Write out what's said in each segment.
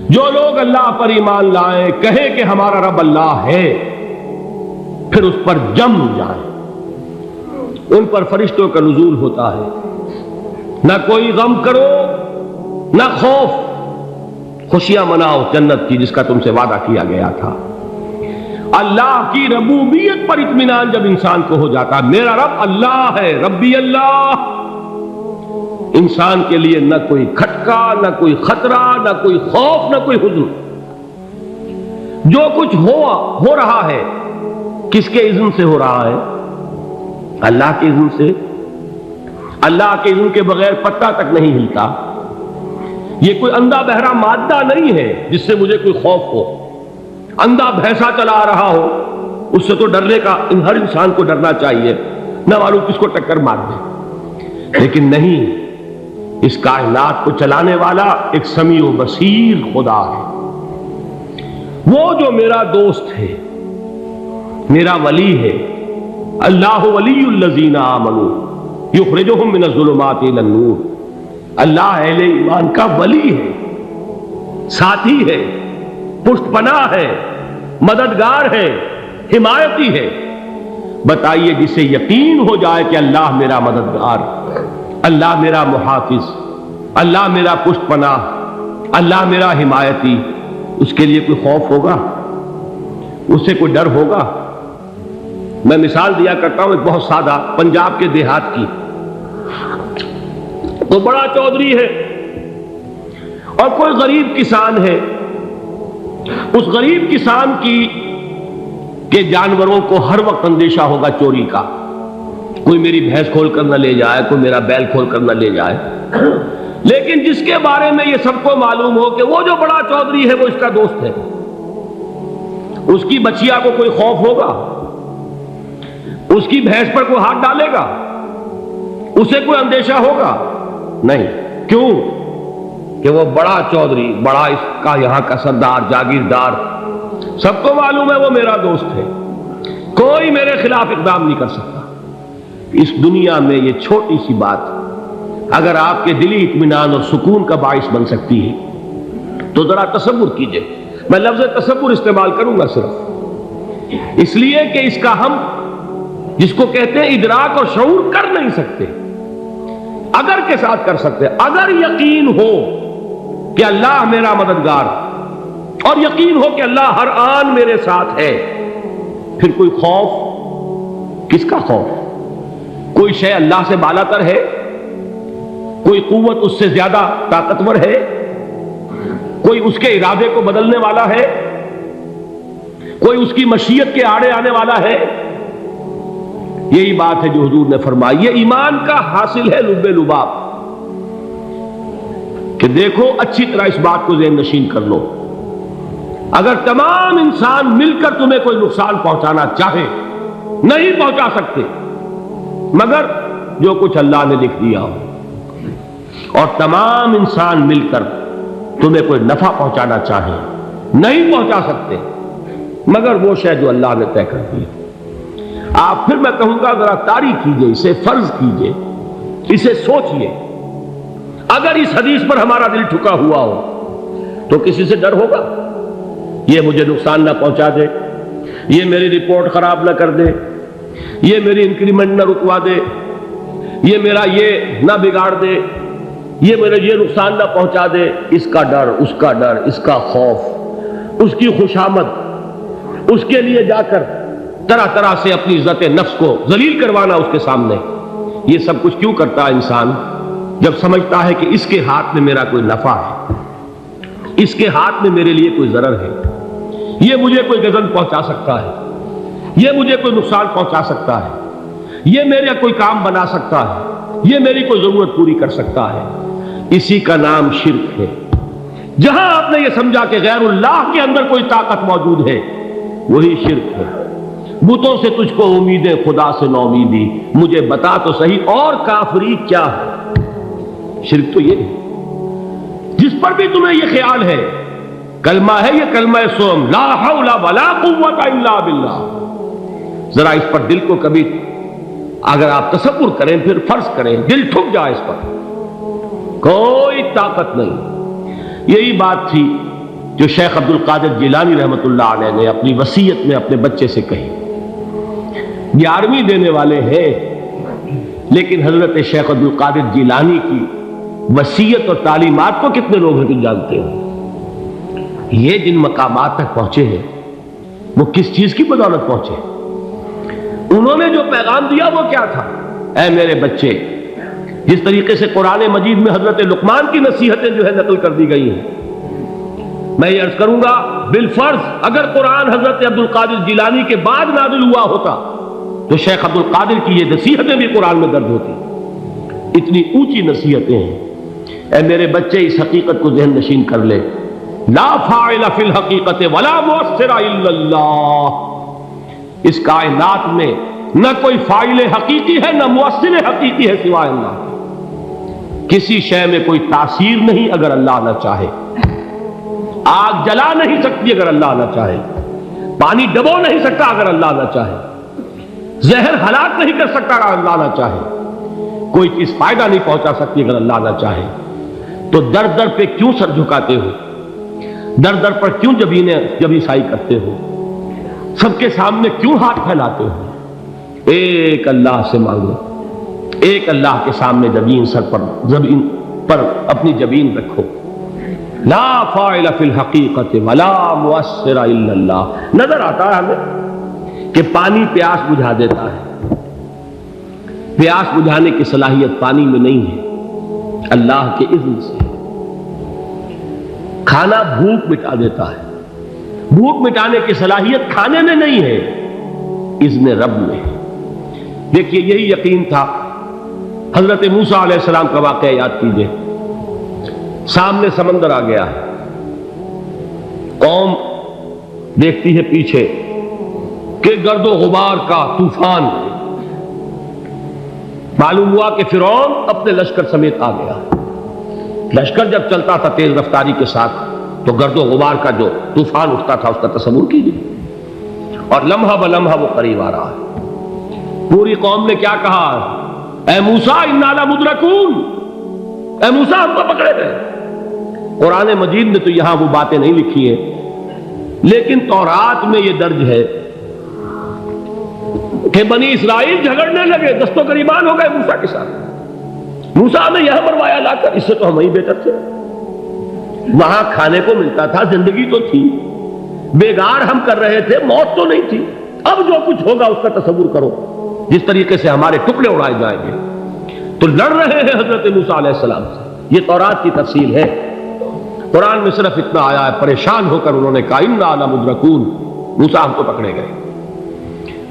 جو لوگ اللہ پر ایمان لائیں، کہیں کہ ہمارا رب اللہ ہے، پھر اس پر جم جائیں، ان پر فرشتوں کا نزول ہوتا ہے۔ نہ کوئی غم کرو نہ خوف، خوشیاں مناؤ جنت کی جس کا تم سے وعدہ کیا گیا تھا۔ اللہ کی ربوبیت پر اطمینان جب انسان کو ہو جاتا، میرا رب اللہ ہے، ربی اللہ، انسان کے لیے نہ کوئی کھٹکا، نہ کوئی خطرہ، نہ کوئی خوف، نہ کوئی حزن۔ جو کچھ ہو رہا ہے کس کے اذن سے ہو رہا ہے؟ اللہ کے اذن سے۔ اللہ کے اذن کے بغیر پتہ تک نہیں ہلتا۔ یہ کوئی اندھا بہرا مادہ نہیں ہے جس سے مجھے کوئی خوف ہو۔ اندھا بھینسا چلا آ رہا ہو اس سے تو ڈرنے کا ہر انسان کو ڈرنا چاہیے، نہ معلوم کس کو ٹکر مار دے۔ لیکن نہیں، اس کائنات کو چلانے والا ایک سمیع و بصیر خدا ہے۔ وہ جو میرا دوست ہے، میرا ولی ہے۔ اللہ ولی الذین آمنوا یخرجہم من الظلمات الی النور۔ اللہ اہل ایمان کا ولی ہے، ساتھی ہے، پشت پناہ ہے، مددگار ہے، حمایتی ہے۔ بتائیے جسے یقین ہو جائے کہ اللہ میرا مددگار، اللہ میرا محافظ، اللہ میرا پشت پناہ، اللہ میرا حمایتی، اس کے لیے کوئی خوف ہوگا؟ اس سے کوئی ڈر ہوگا؟ میں مثال دیا کرتا ہوں ایک بہت سادہ، پنجاب کے دیہات کی۔ تو بڑا چودھری ہے اور کوئی غریب کسان ہے۔ اس غریب کسان کے جانوروں کو ہر وقت اندیشہ ہوگا چوری کا، کوئی میری بھینس کھول کر نہ لے جائے، کوئی میرا بیل کھول کر نہ لے جائے۔ لیکن جس کے بارے میں یہ سب کو معلوم ہو کہ وہ جو بڑا چودھری ہے وہ اس کا دوست ہے، اس کی بچیا کو کوئی خوف ہوگا؟ اس کی بھینس پر کوئی ہاتھ ڈالے گا؟ اسے کوئی اندیشہ ہوگا؟ نہیں۔ کیوں؟ کہ وہ بڑا چودھری، بڑا اس کا یہاں کا سردار، جاگیردار، سب کو معلوم ہے وہ میرا دوست ہے، کوئی میرے خلاف اقدام نہیں کر سکتا۔ اس دنیا میں یہ چھوٹی سی بات اگر آپ کے دلی اطمینان اور سکون کا باعث بن سکتی ہے تو ذرا تصور کیجئے۔ میں لفظ تصور استعمال کروں گا صرف اس لیے کہ اس کا ہم جس کو کہتے ہیں ادراک اور شعور کر نہیں سکتے، اگر کے ساتھ کر سکتے۔ اگر یقین ہو کہ اللہ میرا مددگار اور یقین ہو کہ اللہ ہر آن میرے ساتھ ہے، پھر کوئی خوف؟ کس کا خوف؟ کوئی شے اللہ سے بالا تر ہے؟ کوئی قوت اس سے زیادہ طاقتور ہے؟ کوئی اس کے ارادے کو بدلنے والا ہے؟ کوئی اس کی مشیت کے آڑے آنے والا ہے؟ یہی بات ہے جو حضور نے فرمائی۔ یہ ایمان کا حاصل ہے لب لباب، کہ دیکھو اچھی طرح اس بات کو ذہن نشین کر لو، اگر تمام انسان مل کر تمہیں کوئی نقصان پہنچانا چاہے نہیں پہنچا سکتے، مگر جو کچھ اللہ نے لکھ دیا ہو، اور تمام انسان مل کر تمہیں کوئی نفع پہنچانا چاہے نہیں پہنچا سکتے، مگر وہ شے جو اللہ نے طے کر دی۔ آپ پھر میں کہوں گا ذرا طاری کیجئے، اسے فرض کیجئے، اسے سوچئے۔ اگر اس حدیث پر ہمارا دل ٹھکا ہوا ہو تو کسی سے ڈر ہوگا؟ یہ مجھے نقصان نہ پہنچا دے، یہ میری رپورٹ خراب نہ کر دے، یہ میری انکریمنٹ نہ رکوا دے، یہ میرا یہ نہ بگاڑ دے، یہ میرے یہ نقصان نہ پہنچا دے۔ اس کا ڈر، اس کا ڈر، اس کا خوف، اس کی خوشامد، اس کے لیے جا کر طرح طرح سے اپنی عزت نفس کو ذلیل کروانا اس کے سامنے، یہ سب کچھ کیوں کرتا ہے انسان؟ جب سمجھتا ہے کہ اس کے ہاتھ میں میرا کوئی نفع ہے، اس کے ہاتھ میں میرے لیے کوئی ضرر ہے، یہ مجھے کوئی غضب پہنچا سکتا ہے، یہ مجھے کوئی نقصان پہنچا سکتا ہے، یہ میرا کوئی کام بنا سکتا ہے، یہ میری کوئی ضرورت پوری کر سکتا ہے، اسی کا نام شرک ہے۔ جہاں آپ نے یہ سمجھا کہ غیر اللہ کے اندر کوئی طاقت موجود ہے، وہی شرک ہے۔ بتوں سے تجھ کو امیدیں، خدا سے نو امیدی، مجھے بتا تو صحیح اور کافری کیا ہے؟ شرک تو یہ ہے۔ جس پر بھی تمہیں یہ خیال ہے، کلمہ ہے یہ کلمہ سوم، لا حول ولا قوت الا باللہ، ذرا اس پر دل کو کبھی اگر آپ تصور کریں، پھر فرض کریں، دل ٹھک جائے اس پر، کوئی طاقت نہیں۔ یہی بات تھی جو شیخ عبد القادر جیلانی رحمۃ اللہ علیہ نے اپنی وصیت میں اپنے بچے سے کہی. 11ویں دینے والے ہیں، لیکن حضرت شیخ عبد القادر جیلانی کی وصیت اور تعلیمات کو کتنے لوگ ہیں کہ جانتے ہو؟ یہ جن مقامات تک پہنچے ہیں وہ کس چیز کی بدولت پہنچے؟ انہوں نے جو پیغام دیا وہ کیا تھا؟ اے میرے بچے، جس طریقے سے قرآن مجید میں حضرت لقمان کی نصیحتیں جو ہے نقل کر دی گئی ہیں، میں یہ عرض کروں گا بالفرض اگر قرآن حضرت عبد القادر جیلانی کے بعد نازل ہوا ہوتا تو شیخ عبد القادر کی یہ نصیحتیں بھی قرآن میں درج ہوتی. اتنی اونچی نصیحتیں ہیں. اے میرے بچے، اس حقیقت کو ذہن نشین کر لے، لا فاعل فی الحقیقت ولا مؤثر الا اللہ. اس کائنات میں نہ کوئی فاعل حقیقی ہے نہ مؤثر حقیقی ہے سوائے اللہ. کسی شے میں کوئی تاثیر نہیں اگر اللہ نہ چاہے. آگ جلا نہیں سکتی اگر اللہ نہ چاہے. پانی ڈبو نہیں سکتا اگر اللہ نہ چاہے. زہر ہلاک نہیں کر سکتا اگر اللہ نہ چاہے. کوئی چیز فائدہ نہیں پہنچا سکتی اگر اللہ نہ چاہے. تو در در پہ کیوں سر جھکاتے ہو؟ در در پر کیوں جبیں سائی کرتے ہو؟ سب کے سامنے کیوں ہاتھ پھیلاتے ہو؟ ایک اللہ سے مانگو. ایک اللہ کے سامنے زمین پر اپنی جبین رکھو. لا فاعل فی الحقیقت ولا مؤثر الا اللہ. نظر آتا ہے ہمیں کہ پانی پیاس بجھا دیتا ہے. پیاس بجھانے کی صلاحیت پانی میں نہیں ہے، اللہ کے اذن سے. کھانا بھوک مٹا دیتا ہے. بھوک مٹانے کی صلاحیت کھانے میں نہیں ہے، اذن رب میں. دیکھیے یہی یقین تھا. حضرت موسیٰ علیہ السلام کا واقعہ یاد کیجئے. سامنے سمندر آ گیا ہے. قوم دیکھتی ہے پیچھے کہ گرد و غبار کا طوفان. معلوم ہوا کہ فرعون اپنے لشکر سمیت آ گیا. لشکر جب چلتا تھا تیز رفتاری کے ساتھ تو گرد و غبار کا جو طوفان اٹھتا تھا اس کا تصور کیجیے. اور لمحہ بلمحہ وہ قریب آ رہا ہے. پوری قوم نے کیا کہا؟ اے موسیٰ انا لمدرکون. اے موسیٰ ہم کو پکڑے گئے. قرآن مجید نے تو یہاں وہ باتیں نہیں لکھی ہیں، لیکن تورات میں یہ درج ہے کہ بنی اسرائیل جھگڑنے لگے، دست و گریبان ہو گئے موسیٰ کے ساتھ. موسیٰ نے یہاں مروایا لا کر، اس سے تو ہم ہی بہتر تھے. وہاں کھانے کو ملتا تھا، زندگی تو تھی، بیگار ہم کر رہے تھے، موت تو نہیں تھی. اب جو کچھ ہوگا اس کا تصور کرو، جس طریقے سے ہمارے ٹکڑے اڑائے جائیں گے. تو لڑ رہے ہیں حضرت موسیٰ علیہ السلام سے. یہ تورات کی تفصیل ہے. قرآن میں صرف اتنا آیا ہے، پریشان ہو کر انہوں نے کہا انا لمدرکون. موسیٰ ہم کو پکڑے گئے.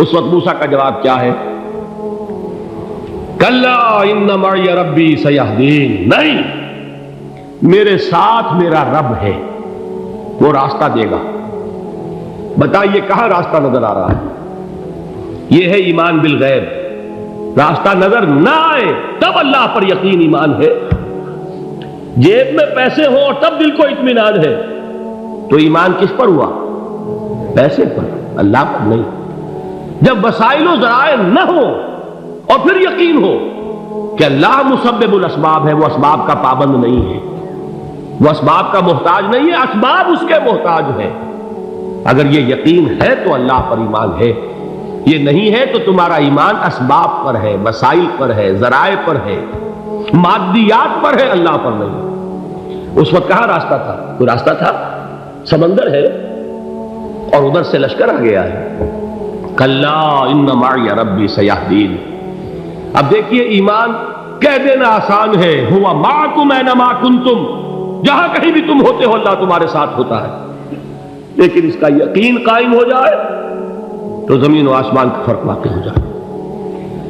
اس وقت موسیٰ کا جواب کیا ہے؟ کلا ان معی ربی سیہدین. نہیں، میرے ساتھ میرا رب ہے، وہ راستہ دے گا. بتائیے کہاں راستہ نظر آ رہا ہے؟ یہ ہے ایمان بالغیب. راستہ نظر نہ آئے تب اللہ پر یقین ایمان ہے. جیب میں پیسے ہوں اور تب دل کو اطمینان ہے تو ایمان کس پر ہوا؟ پیسے پر، اللہ پر نہیں. جب وسائل و ذرائع نہ ہو اور پھر یقین ہو کہ اللہ مسبب الاسباب ہے، وہ اسباب کا پابند نہیں ہے، وہ اسباب کا محتاج نہیں ہے، اسباب اس کے محتاج ہے. اگر یہ یقین ہے تو اللہ پر ایمان ہے. یہ نہیں ہے تو تمہارا ایمان اسباب پر ہے، وسائل پر ہے، ذرائع پر ہے، مادیات پر ہے، اللہ پر نہیں. اس وقت کہاں راستہ تھا؟ کوئی راستہ تھا؟ سمندر ہے اور ادھر سے لشکر آ گیا ہے. کلا ان معی ربی سیہدین. اب دیکھیے ایمان کہہ دینا آسان ہے، ہوا معکم اینما کنتم. جہاں کہیں بھی تم ہوتے ہو اللہ تمہارے ساتھ ہوتا ہے. لیکن اس کا یقین قائم ہو جائے تو زمین و آسمان کا فرق واقع ہو جائے.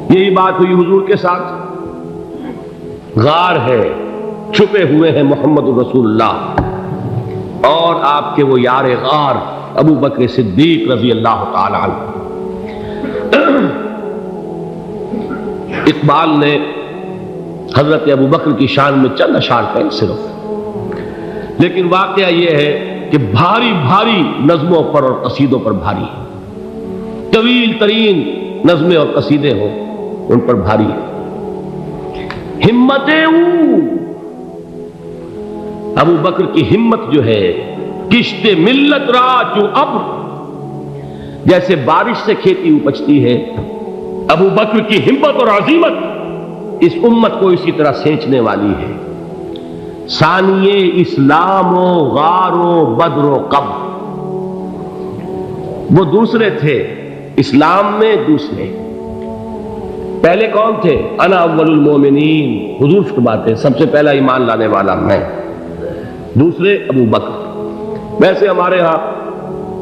یہی بات ہوئی حضور کے ساتھ. غار ہے، چھپے ہوئے ہیں محمد رسول اللہ اور آپ کے وہ یار غار ابو بکر صدیق رضی اللہ تعالی عنہ. اقبال نے حضرت ابو بکر کی شان میں چند اشعار کہیں صرف، لیکن واقعہ یہ ہے کہ بھاری بھاری نظموں پر اور قصیدوں پر بھاری ہے. طویل ترین نظمیں اور قصیدے ہوں ان پر بھاری ہے. ہمتیں ابو بکر کی ہمت جو ہے کشت ملت را چو ابر، جیسے بارش سے کھیتی اپجتی ہے، ابو بکر کی ہمت اور عزیمت اس امت کو اسی طرح سینچنے والی ہے۔ ثانیے اسلام و غار و بدر و قبر، وہ دوسرے تھے اسلام میں، دوسرے پہلے کون تھے؟ انا اول المومنین، حضور فرماتے سب سے پہلا ایمان لانے والا میں، دوسرے ابو بکر۔ ویسے ہمارے ہاں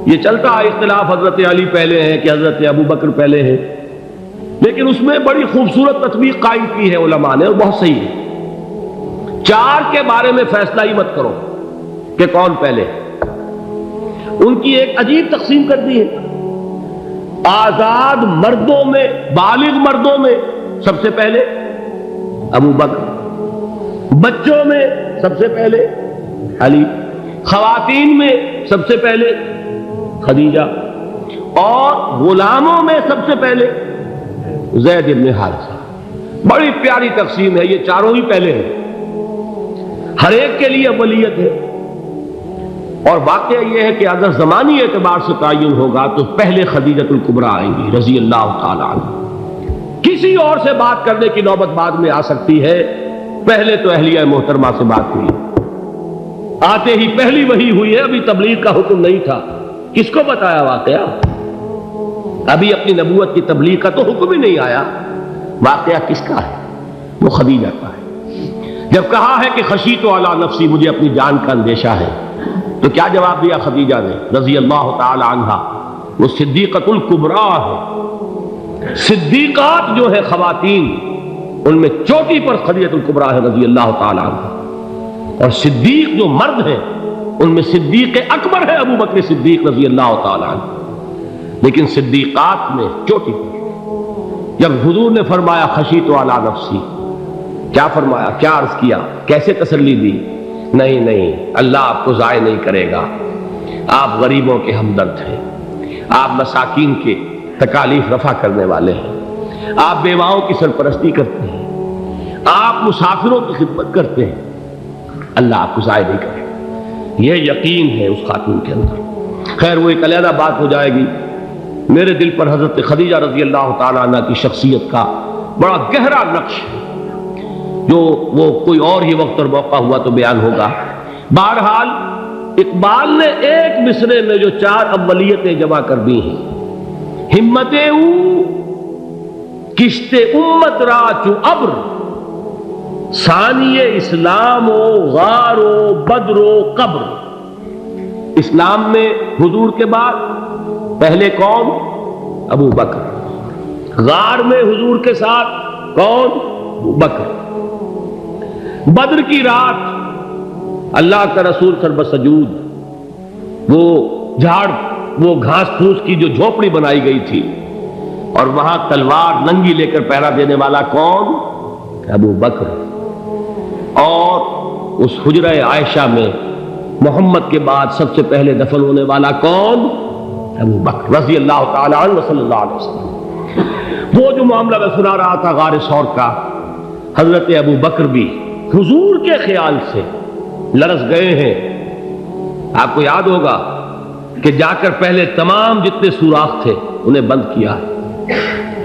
یہ چلتا ہے اختلاف، حضرت علی پہلے ہیں کہ حضرت ابو بکر پہلے ہیں، لیکن اس میں بڑی خوبصورت تطبیق قائم کی ہے علماء نے، اور بہت صحیح ہے۔ چار کے بارے میں فیصلہ ہی مت کرو کہ کون پہلے، ان کی ایک عجیب تقسیم کر دی ہے۔ آزاد مردوں میں، بالغ مردوں میں سب سے پہلے ابو بکر، بچوں میں سب سے پہلے علی، خواتین میں سب سے پہلے خدیجہ، اور غلاموں میں سب سے پہلے زید بن حارثہ۔ بڑی پیاری تقسیم ہے، یہ چاروں ہی پہلے ہیں، ہر ایک کے لیے اولیت ہے۔ اور واقعہ یہ ہے کہ اگر زمانی اعتبار سے تعین ہوگا تو پہلے خدیجۃ الکبریٰ آئیں گی رضی اللہ تعالی عنہ، کسی اور سے بات کرنے کی نوبت بعد میں آ سکتی ہے، پہلے تو اہلیہ محترمہ سے بات ہوئی، آتے ہی پہلی وحی ہوئی ہے، ابھی تبلیغ کا حکم نہیں تھا۔ کس کو بتایا واقعہ؟ ابھی اپنی نبوت کی تبلیغ کا تو حکم ہی نہیں آیا، واقعہ کس کا ہے؟ وہ خدیجہ کا ہے۔ جب کہا ہے کہ خشیت علی نفسی، مجھے اپنی جان کا اندیشہ ہے، تو کیا جواب دیا خدیجہ نے رضی اللہ تعالی عنہا؟ وہ صدیقۃ الکبریٰ ہے، صدیقات جو ہے خواتین ان میں چوٹی پر خدیجۃ الکبریٰ ہے رضی اللہ تعالی عنہا، اور صدیق جو مرد ہیں ان میں صدیق اکبر ہے ابو بکر صدیق رضی اللہ تعالی عنہ، لیکن صدیقات میں چوٹی پر۔ جب حضور نے فرمایا خشیت علی نفسی، کیا فرمایا، کیا عرض کیا، کیسے تسلی دی؟ نہیں نہیں، اللہ آپ کو ضائع نہیں کرے گا، آپ غریبوں کے ہمدرد ہیں، آپ مساکین کے تکالیف رفع کرنے والے ہیں، آپ بیواؤں کی سرپرستی کرتے ہیں، آپ مسافروں کی خدمت کرتے ہیں، اللہ آپ کو ضائع نہیں کرے گا۔ یہ یقین ہے اس خاتون کے اندر۔ خیر وہ ایک علیحدہ بات ہو جائے گی۔ میرے دل پر حضرت خدیجہ رضی اللہ تعالیٰ عنہ کی شخصیت کا بڑا گہرا نقش ہے، جو وہ کوئی اور ہی وقت اور موقع ہوا تو بیان ہوگا۔ بہرحال اقبال نے ایک مصرے میں جو چار اولیتیں جمع کر دی ہیں، ہمت او کشت امت را چو ابر، ثانی اسلام و غار و بدر و قبر۔ اسلام میں حضور کے بعد پہلے کون؟ ابو بکر۔ غار میں حضور کے ساتھ کون؟ ابو بکر۔ بدر کی رات اللہ کا رسول سر سجود، وہ جھاڑ، وہ گھاس پھوس کی جو جھوپڑی بنائی گئی تھی، اور وہاں تلوار ننگی لے کر پہرا دینے والا کون؟ ابو بکر۔ اور اس حجرہ عائشہ میں محمد کے بعد سب سے پہلے دفن ہونے والا کون؟ ابو بکر رضی اللہ تعالی عنہ صلی اللہ علیہ وسلم۔ وہ جو معاملہ میں سنا رہا تھا غار ثور کا، حضرت ابو بکر بھی حضور کے خیال سے لرز گئے ہیں۔ آپ کو یاد ہوگا کہ جا کر پہلے تمام جتنے سوراخ تھے انہیں بند کیا ہے،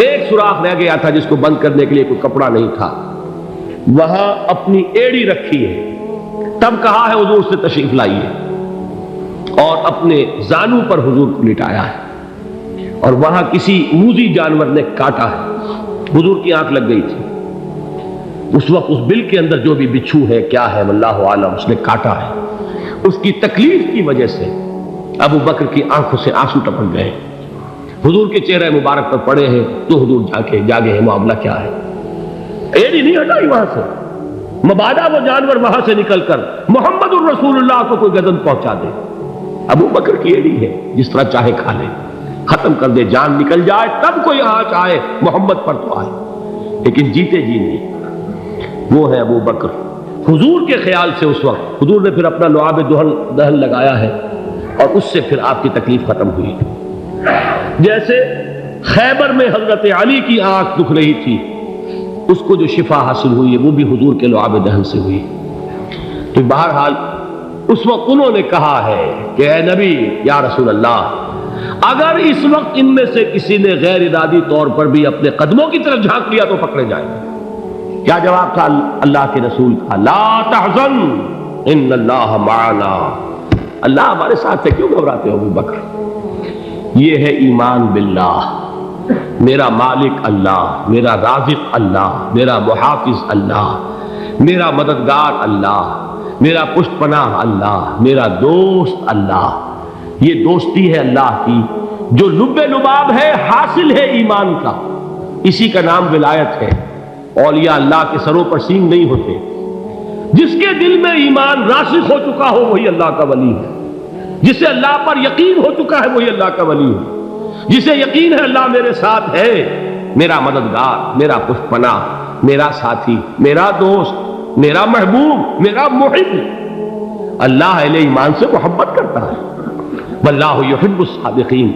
ایک سوراخ رہ گیا تھا جس کو بند کرنے کے لیے کوئی کپڑا نہیں تھا، وہاں اپنی ایڑی رکھی ہے، تب کہا ہے حضور سے تشریف لائیے، اور اپنے زانو پر حضور کو لٹایا ہے، اور وہاں کسی موذی جانور نے کاٹا ہے، حضور کی آنکھ لگ گئی تھی، اس وقت اس بل کے اندر جو بھی بچھو ہے کیا ہے واللہ عالم، اس نے کاٹا ہے، اس کی تکلیف کی وجہ سے ابو بکر کی آنکھوں سے آنسو ٹپک گئے، حضور کے چہرے مبارک پر پڑے ہیں، تو حضور جاگے ہیں، معاملہ کیا ہے؟ ایڑی نہیں ہٹائی وہاں سے، مبادا وہ جانور وہاں سے نکل کر محمد الرسول اللہ کو کوئی گزن پہنچا دے، ابو بکر کی ایڑی ہے، جس طرح چاہے کھا لے، ختم کر دے، جان نکل جائے تب کوئی آنچ آئے، محمد پر تو آئے، لیکن جیتے جی نہیں۔ وہ ہے ابو بکر۔ حضور کے خیال سے اس وقت حضور نے پھر اپنا لعاب دہن لگایا ہے، اور اس سے پھر آپ کی تکلیف ختم ہوئی۔ جیسے خیبر میں حضرت علی کی آنکھ دکھ رہی تھی، اس کو جو شفا حاصل ہوئی ہے وہ بھی حضور کے لعاب دہن سے ہوئی۔ تو بہرحال اس وقت انہوں نے کہا ہے کہ اے نبی یا رسول اللہ، اگر اس وقت ان میں سے کسی نے غیر ارادی طور پر بھی اپنے قدموں کی طرف جھانک لیا تو پکڑے جائیں گے۔ کیا جواب تھا اللہ کے رسول کا؟ لا تحزن ان اللہ معنا، اللہ ہمارے ساتھ ہے، کیوں گھبراتے ہو ابو بکر؟ یہ ہے ایمان باللہ، میرا مالک اللہ، میرا رازق اللہ، میرا محافظ اللہ، میرا مددگار اللہ، میرا پشت پناہ اللہ، میرا دوست اللہ۔ یہ دوستی ہے اللہ کی جو لب لباب ہے، حاصل ہے ایمان کا، اسی کا نام ولایت ہے۔ اولیاء اللہ کے سروں پر سینگ نہیں ہوتے، جس کے دل میں ایمان راسخ ہو چکا ہو وہی اللہ کا ولی ہے، جسے اللہ پر یقین ہو چکا ہے وہی اللہ کا ولی ہے، جسے یقین ہے اللہ میرے ساتھ ہے، میرا مددگار، میرا پشت پناہ، میرا ساتھی، میرا دوست، میرا محبوب، میرا محب۔ اللہ اہل ایمان سے محبت کرتا ہے۔ واللہ یحب الصادقین،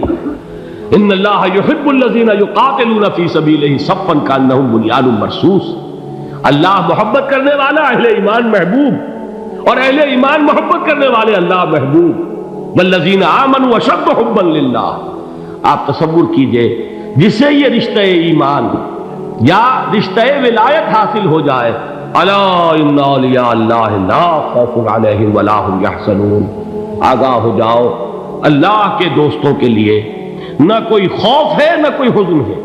ان اللہ یحب الذین یقاتلون فی سبیلہ صفا کانہم بنیان مرصوص۔ اللہ محبت کرنے والا، اہل ایمان محبوب، اور اہل ایمان محبت کرنے والے اللہ محبوب۔ والذین آمنوا اشد حبا للہ۔ آپ تصور کیجئے جسے یہ رشتہ ایمان یا رشتہ ولایت حاصل ہو جائے، الا ان اولیاء اللہ لا خوف علیہم ولا هم یحزنون، آگاہ ہو جاؤ، اللہ کے دوستوں کے لیے نہ کوئی خوف ہے نہ کوئی حزن ہے۔